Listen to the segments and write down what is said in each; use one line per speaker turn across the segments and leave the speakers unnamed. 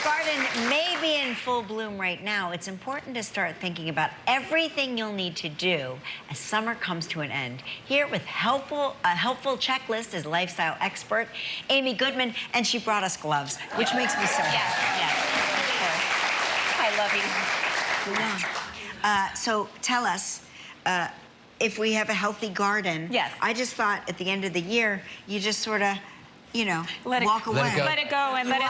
garden may be in full bloom right now, it's important to start thinking about everything you'll need to do as summer comes to an end. Here with a helpful checklist is lifestyle expert Amy Goodman, and she brought us gloves, which makes me so happy.
Yes, of course. I love you.
Yeah. So tell us, if we have a healthy garden.
Yes.
I just thought at the end of the year, you just sort of, you know, walk away.
Let it go and let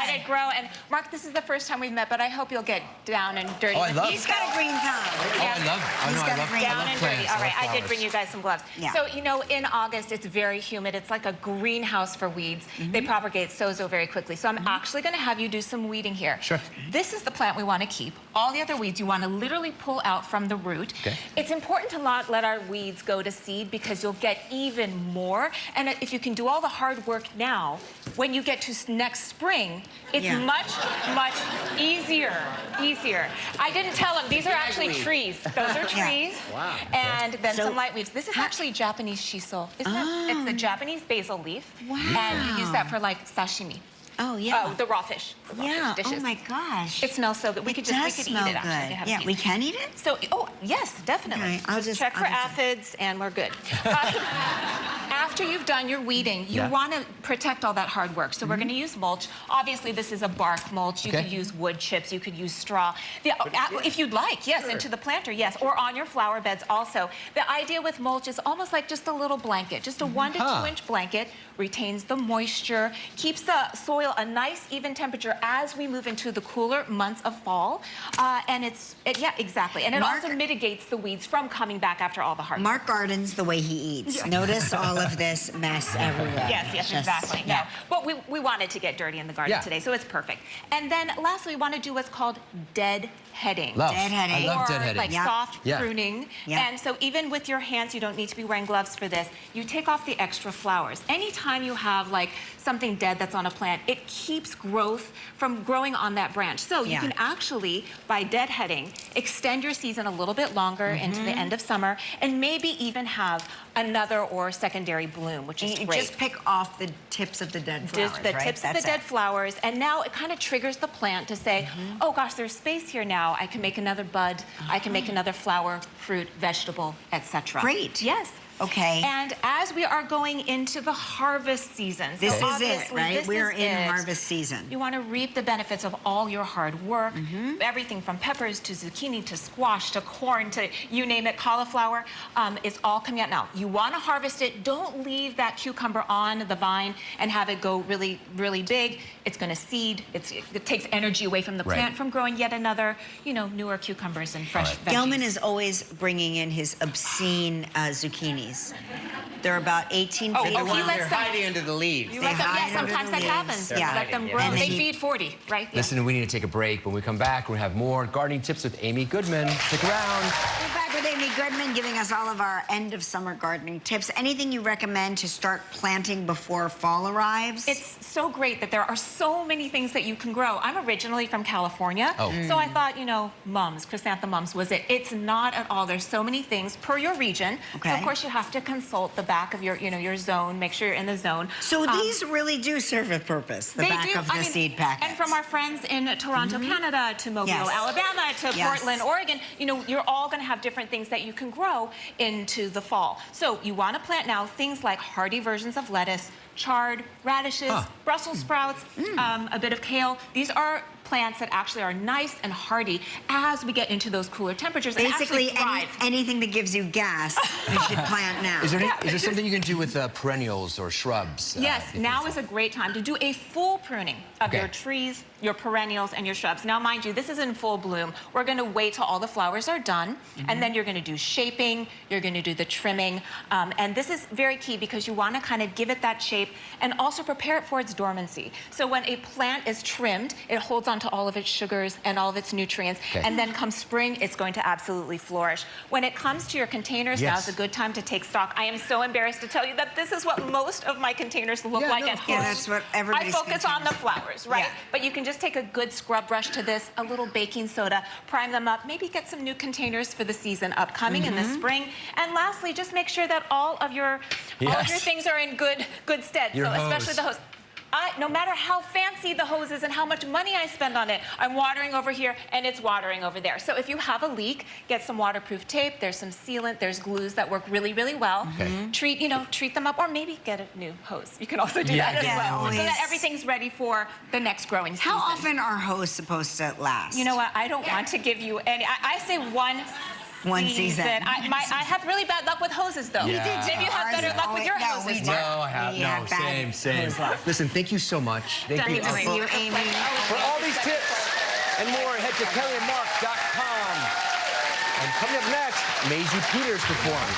it grow. And Mark, this is the first time we've met, but I hope you'll get down and dirty.
Oh, I love.
He's got a green thumb.
Oh, I love.
He's got a green
down and dirty. All right, I did bring you guys some gloves.
Yeah.
So, you know, in August, it's very humid. It's like a greenhouse for weeds. They propagate so very quickly. So I'm actually going to have you do some weeding here.
Sure.
This is the plant we want to keep. All the other weeds you want to literally pull out from the root.
Okay.
It's important to not let our weeds go to seed because you'll get even more. And if you can do all the hard work now, when you get to next spring, it's much easier. I didn't tell them, these are actually trees. Those are trees.
Wow.
And then some light weeds. This is actually Japanese shiso. Isn't it? It's the Japanese basil leaf.
Wow.
And you use that for like sashimi.
Oh, yeah.
Oh, the raw fish. The raw fish dishes.
Oh, my gosh.
It smells so good. We could eat it, actually.
Yeah, we can eat it?
So, oh, yes, definitely.
Okay, I'll just
check for aphids, and we're good. After you've done your weeding, you want to protect all that hard work. So we're going to use mulch. Obviously, this is a bark mulch. You could use wood chips. You could use straw. If you'd like, yes, into the planter, yes, or on your flower beds also. The idea with mulch is almost like just a little blanket, just a 1 to 2 inch blanket, retains the moisture, keeps the soil a nice even temperature as we move into the cooler months of fall. And yeah, exactly. And it also mitigates the weeds from coming back after all the hard work.
Mark gardens the way he eats. Notice all of this mess everywhere.
Yes, exactly. Yeah. But we wanted to get dirty in the garden today, so it's perfect. And then lastly, we want to do what's called dead heading.
Deadheading.
I love deadheading.
Like soft pruning.
Yeah.
And so even with your hands, you don't need to be wearing gloves for this. You take off the extra flowers. Anytime you have like something dead that's on a plant, it keeps growth from growing on that branch. So you can actually, by deadheading, extend your season a little bit longer into the end of summer and maybe even have another or secondary bloom, which is great.
Just pick off the tips of the dead flowers,
the tips of the dead flowers, and now it kind of triggers the plant to say, oh gosh, there's space here now. I can make another bud. I can make another flower, fruit, vegetable, etc.
Great.
Yes.
Okay.
And as we are going into the harvest season,
this is it, right? We're in harvest season.
You want to reap the benefits of all your hard work, everything from peppers to zucchini to squash to corn to you name it, cauliflower. It's all coming out now. You want to harvest it. Don't leave that cucumber on the vine and have it go really big. It's going to seed. It takes energy away from the plant from growing yet another, newer cucumbers and fresh veggies.
Gelman is always bringing in his obscene zucchini. They're about 18 feet long.
They're hiding under the leaves.
Sometimes that happens. Let them grow. They feed 40, right?
Listen, we need to take a break. When we come back, we'll have more gardening tips with Amy Goodman. Stick around.
We're back with Amy Goodman giving us all of our end of summer gardening tips. Anything you recommend to start planting before fall arrives?
It's so great that there are so many things that you can grow. I'm originally from California, so I thought, chrysanthemums was it. It's not at all. There's so many things per your region. So of course you have to consult the back of your, your zone, make sure you're in the zone.
So these really do serve a purpose, the back of the seed packets.
And from our friends in Toronto, Canada, to Mobile, Alabama, to Portland, Oregon, you're all going to have different things that you can grow into the fall. So you want to plant now things like hardy versions of lettuce, chard, radishes, Brussels sprouts, a bit of kale. These are plants that actually are nice and hardy as we get into those cooler temperatures.
Basically, anything that gives you gas, you should plant now.
Is there something you can do with perennials or shrubs?
Yes, now is a great time to do a full pruning of your trees, your perennials, and your shrubs. Now, mind you, this is in full bloom. We're going to wait till all the flowers are done, and then you're going to do shaping, you're going to do the trimming, and this is very key because you want to kind of give it that shape and also prepare it for its dormancy. So when a plant is trimmed, it holds on to all of its sugars and all of its nutrients, and then come spring, it's going to absolutely flourish. When it comes to your containers, now's a good time to take stock. I am so embarrassed to tell you that this is what most of my containers look like at home.
Yeah, that's what everybody's
I focus on the flowers, right? But you can just take a good scrub brush to this, a little baking soda, prime them up, maybe get some new containers for the season upcoming in the spring. And lastly, just make sure that all of your things are in good stead. So especially the hose. no matter how fancy the hose is and how much money I spend on it, I'm watering over here and it's watering over there. So if you have a leak, get some waterproof tape. There's some sealant. There's glues that work really, really well.
Okay.
Treat them up, or maybe get a new hose. You can also do that as well,
always.
so that everything's ready for the next growing season.
How often are hoses supposed to last?
You know what? I don't want to give you any. I say one
season.
I have really bad luck with hoses, though.
Yeah.
Maybe you have better luck with your hoses.
No, I have same. Listen, thank you so much. Thank you.
Thank you, Amy.
For all these tips and more, head to kellyandmark.com. And coming up next, Maisie Peters performs.